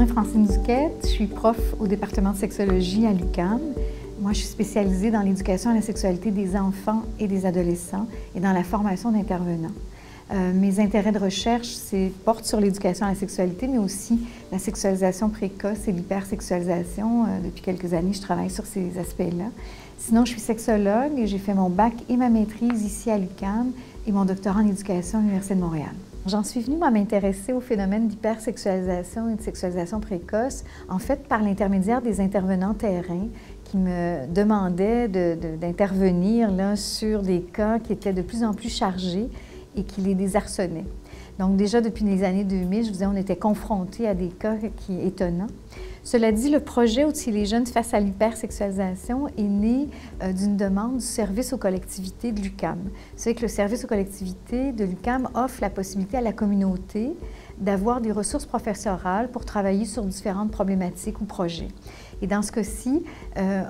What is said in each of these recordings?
nom est Francine Duquette, je suis prof au département de sexologie à l'UQAM. Moi, je suis spécialisée dans l'éducation à la sexualité des enfants et des adolescents et dans la formation d'intervenants. Mes intérêts de recherche portent sur l'éducation à la sexualité, mais aussi la sexualisation précoce et l'hypersexualisation. Depuis quelques années, je travaille sur ces aspects-là. Sinon, je suis sexologue et j'ai fait mon bac et ma maîtrise ici à l'UQAM et mon doctorat en éducation à l'Université de Montréal. J'en suis venue à m'intéresser au phénomène d'hypersexualisation et de sexualisation précoce, en fait, par l'intermédiaire des intervenants terrain qui me demandaient d'intervenir sur des cas qui étaient de plus en plus chargés et qui les désarçonnaient. Donc déjà, depuis les années 2000, je vous disais, on était confrontés à des cas qui étonnants. Cela dit, le projet Outiller les jeunes face à l'hypersexualisation est né d'une demande du service aux collectivités de l'UQAM. Vous savez que le service aux collectivités de l'UQAM offre la possibilité à la communauté d'avoir des ressources professorales pour travailler sur différentes problématiques ou projets. Et dans ce cas-ci,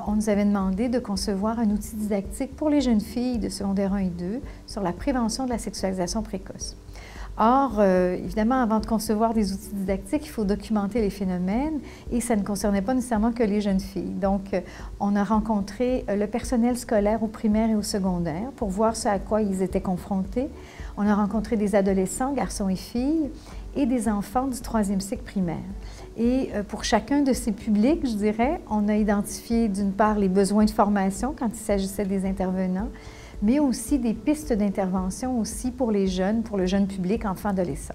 on nous avait demandé de concevoir un outil didactique pour les jeunes filles de secondaire 1 et 2 sur la prévention de la sexualisation précoce. Or, évidemment, avant de concevoir des outils didactiques, il faut documenter les phénomènes et ça ne concernait pas nécessairement que les jeunes filles. Donc, on a rencontré le personnel scolaire au primaire et au secondaire pour voir ce à quoi ils étaient confrontés. On a rencontré des adolescents, garçons et filles, et des enfants du 3e cycle primaire. Et pour chacun de ces publics, je dirais, on a identifié d'une part les besoins de formation quand il s'agissait des intervenants, mais aussi des pistes d'intervention aussi pour les jeunes, pour le jeune public, enfants, adolescents.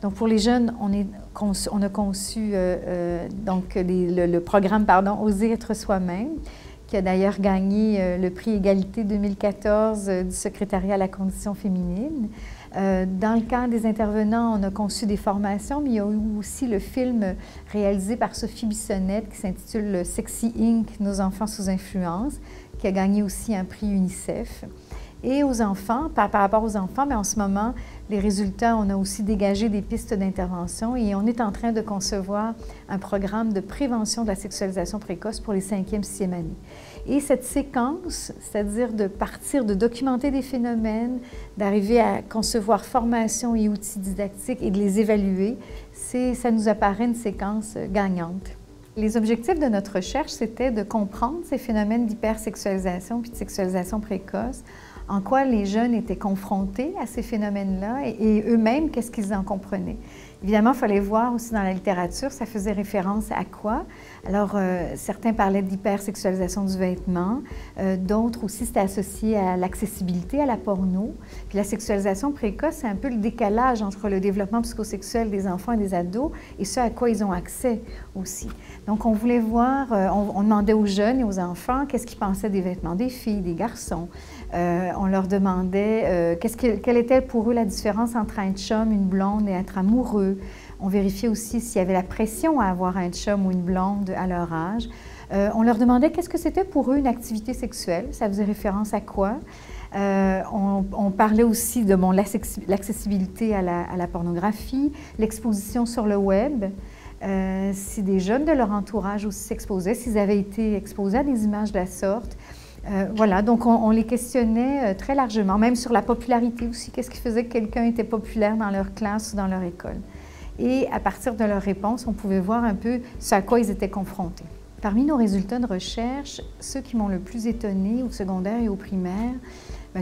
Donc pour les jeunes, on a conçu le programme Oser être soi-même, qui a d'ailleurs gagné le prix Égalité 2014 du secrétariat à la condition féminine. Dans le cadre des intervenants, on a conçu des formations, mais il y a eu aussi le film réalisé par Sophie Bissonnette qui s'intitule « Sexy Inc. Nos enfants sous influence », qui a gagné aussi un prix UNICEF. Et aux enfants, par rapport aux enfants, mais en ce moment, les résultats, on a aussi dégagé des pistes d'intervention et on est en train de concevoir un programme de prévention de la sexualisation précoce pour les 5e, 6e années. Et cette séquence, c'est-à-dire de partir de documenter des phénomènes, d'arriver à concevoir formation et outils didactiques et de les évaluer, ça nous apparaît une séquence gagnante. Les objectifs de notre recherche, c'était de comprendre ces phénomènes d'hypersexualisation puis de sexualisation précoce, en quoi les jeunes étaient confrontés à ces phénomènes-là et eux-mêmes, qu'est-ce qu'ils en comprenaient. Évidemment, il fallait voir aussi dans la littérature, ça faisait référence à quoi. Alors, certains parlaient d'hypersexualisation du vêtement, d'autres aussi, c'était associé à l'accessibilité à la porno. Puis la sexualisation précoce, c'est un peu le décalage entre le développement psychosexuel des enfants et des ados et ce à quoi ils ont accès aussi. Donc, on voulait voir, on demandait aux jeunes et aux enfants qu'est-ce qu'ils pensaient des vêtements des filles, des garçons. On leur demandait quelle était pour eux la différence entre un chum, une blonde et être amoureux. On vérifiait aussi s'il y avait la pression à avoir un chum ou une blonde à leur âge. On leur demandait qu'est-ce que c'était pour eux une activité sexuelle, ça faisait référence à quoi. On parlait aussi de l'accessibilité à la pornographie, l'exposition sur le web. Si des jeunes de leur entourage aussi s'exposaient, s'ils avaient été exposés à des images de la sorte. Voilà, donc on les questionnait très largement, même sur la popularité aussi, qu'est-ce qui faisait que quelqu'un était populaire dans leur classe ou dans leur école. Et à partir de leurs réponses, on pouvait voir un peu ce à quoi ils étaient confrontés. Parmi nos résultats de recherche, ceux qui m'ont le plus étonnée au secondaire et au primaire,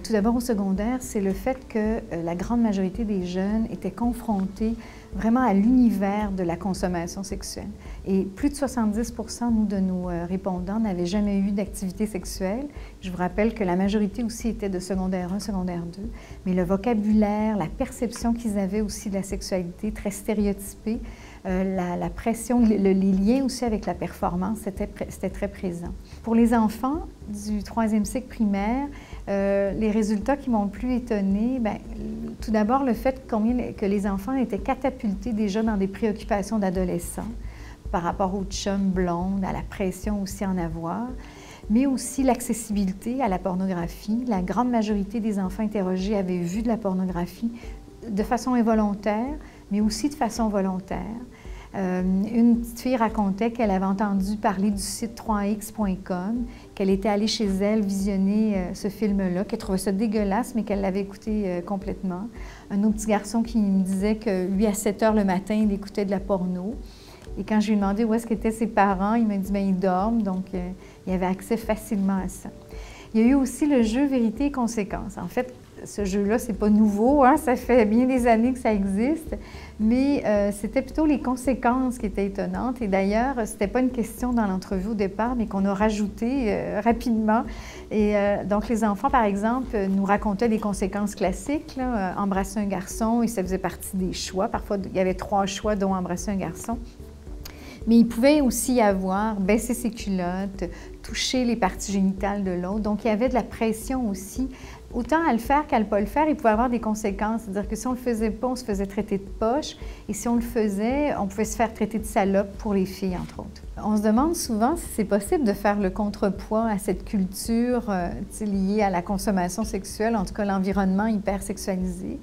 tout d'abord au secondaire, c'est le fait que la grande majorité des jeunes étaient confrontés vraiment à l'univers de la consommation sexuelle. Et plus de 70% de nos répondants n'avaient jamais eu d'activité sexuelle. Je vous rappelle que la majorité aussi était de secondaire 1, secondaire 2. Mais le vocabulaire, la perception qu'ils avaient aussi de la sexualité, très stéréotypée, la pression, les liens aussi avec la performance, c'était très présent. Pour les enfants du 3e cycle primaire, les résultats qui m'ont le plus étonnée, tout d'abord le fait que les enfants étaient catapultés déjà dans des préoccupations d'adolescents par rapport aux chums blondes, à la pression aussi en avoir, mais aussi l'accessibilité à la pornographie. La grande majorité des enfants interrogés avaient vu de la pornographie de façon involontaire, mais aussi de façon volontaire. Une petite fille racontait qu'elle avait entendu parler du site 3x.com, qu'elle était allée chez elle visionner ce film-là, qu'elle trouvait ça dégueulasse, mais qu'elle l'avait écouté complètement. Un autre petit garçon qui me disait que lui, à 7 heures le matin, il écoutait de la porno. Et quand je lui ai demandé où est-ce qu'étaient ses parents, il m'a dit bien, ils dorment, donc il avait accès facilement à ça. Il y a eu aussi le jeu Vérité et conséquences. En fait, ce jeu-là, c'est pas nouveau, hein? Ça fait bien des années que ça existe, mais c'était plutôt les conséquences qui étaient étonnantes. Et d'ailleurs, c'était pas une question dans l'entrevue au départ, mais qu'on a rajouté rapidement. Et donc, les enfants, par exemple, nous racontaient des conséquences classiques, là, embrasser un garçon, et ça faisait partie des choix. Parfois, il y avait 3 choix, dont embrasser un garçon. Mais il pouvait aussi y avoir baisser ses culottes, toucher les parties génitales de l'autre. Donc, il y avait de la pression aussi. Autant à le faire qu'à ne pas le faire, il pouvait avoir des conséquences. C'est-à-dire que si on ne le faisait pas, on se faisait traiter de poche. Et si on le faisait, on pouvait se faire traiter de salope pour les filles, entre autres. On se demande souvent si c'est possible de faire le contrepoids à cette culture liée à la consommation sexuelle, en tout cas l'environnement hyper sexualisé.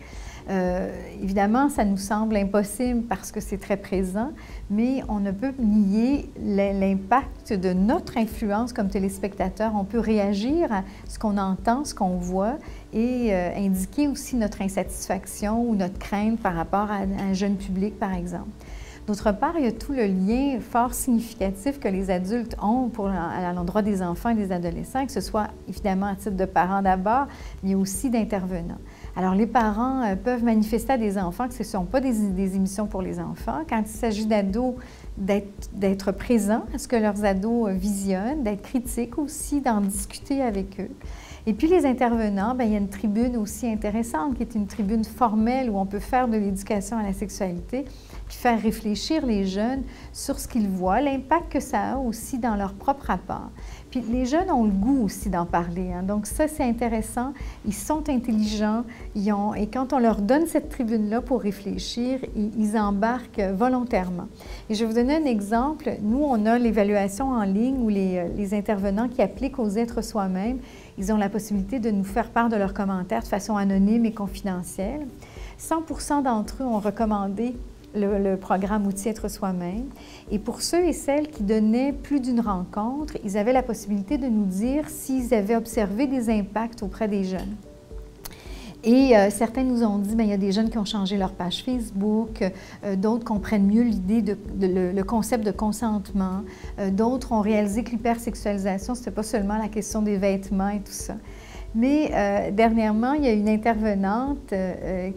Évidemment, ça nous semble impossible parce que c'est très présent, mais on ne peut nier l'impact de notre influence comme téléspectateur. On peut réagir à ce qu'on entend, ce qu'on voit et indiquer aussi notre insatisfaction ou notre crainte par rapport à un jeune public, par exemple. D'autre part, il y a tout le lien fort significatif que les adultes ont à l'endroit des enfants et des adolescents, que ce soit évidemment à titre de parents d'abord, mais aussi d'intervenants. Alors, les parents peuvent manifester à des enfants que ce ne sont pas des émissions pour les enfants. Quand il s'agit d'ados, d'être présents à ce que leurs ados visionnent, d'être critiques aussi, d'en discuter avec eux. Et puis, les intervenants, bien, il y a une tribune aussi intéressante qui est une tribune formelle où on peut faire de l'éducation à la sexualité, puis faire réfléchir les jeunes sur ce qu'ils voient, l'impact que ça a aussi dans leur propre rapport. Puis les jeunes ont le goût aussi d'en parler, hein. Donc ça, c'est intéressant. Ils sont intelligents, et quand on leur donne cette tribune-là pour réfléchir, ils embarquent volontairement. Et je vais vous donner un exemple. Nous, on a l'évaluation en ligne où les intervenants qui appliquent aux êtres soi-même, ils ont la possibilité de nous faire part de leurs commentaires de façon anonyme et confidentielle. 100% d'entre eux ont recommandé le programme Outils Être Soi-même. Et pour ceux et celles qui donnaient plus d'une rencontre, ils avaient la possibilité de nous dire s'ils avaient observé des impacts auprès des jeunes. Et certains nous ont dit, bien, il y a des jeunes qui ont changé leur page Facebook, d'autres comprennent mieux l'idée le concept de consentement, d'autres ont réalisé que l'hypersexualisation, ce n'était pas seulement la question des vêtements et tout ça. Mais dernièrement, il y a une intervenante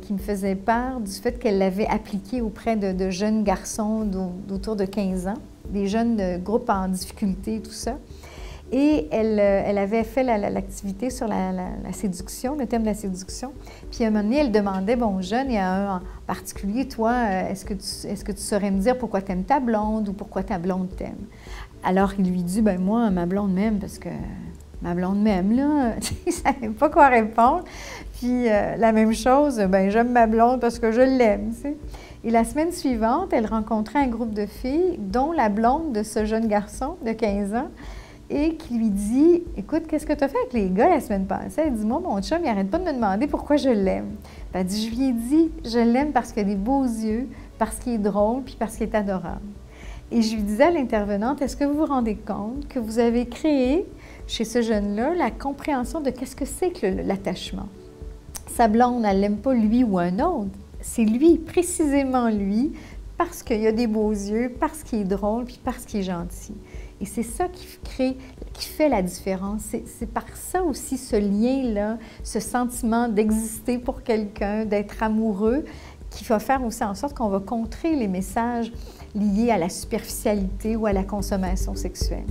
qui me faisait part du fait qu'elle l'avait appliqué auprès de jeunes garçons d'autour de 15 ans, des jeunes de groupes en difficulté et tout ça. Et elle avait fait l'activité sur la séduction, le thème de la séduction. Puis à un moment donné, elle demandait, bon, aux jeunes, il y a un en particulier, toi, est-ce que tu saurais me dire pourquoi tu aimes ta blonde ou pourquoi ta blonde t'aime? Alors il lui dit, ben moi, ma blonde m'aime parce que ma blonde m'aime, là. Il ne savait pas quoi répondre. Puis la même chose, ben j'aime ma blonde parce que je l'aime, tu sais. Et la semaine suivante, elle rencontrait un groupe de filles, dont la blonde de ce jeune garçon de 15 ans, et qui lui dit, « Écoute, qu'est-ce que tu as fait avec les gars la semaine passée? » Elle dit, « Moi, mon chum, il n'arrête pas de me demander pourquoi je l'aime. » Elle dit, « Je lui ai dit, je l'aime parce qu'il a des beaux yeux, parce qu'il est drôle, puis parce qu'il est adorable. » Et je lui disais à l'intervenante, « Est-ce que vous vous rendez compte que vous avez créé chez ce jeune-là la compréhension de qu'est-ce que c'est que l'attachement? Sa blonde, elle l'aime pas lui ou un autre. C'est lui, précisément lui, parce qu'il a des beaux yeux, parce qu'il est drôle, puis parce qu'il est gentil. » Et c'est ça qui fait la différence. C'est par ça aussi, ce lien-là, ce sentiment d'exister pour quelqu'un, d'être amoureux, qui va faire aussi en sorte qu'on va contrer les messages liés à la superficialité ou à la consommation sexuelle.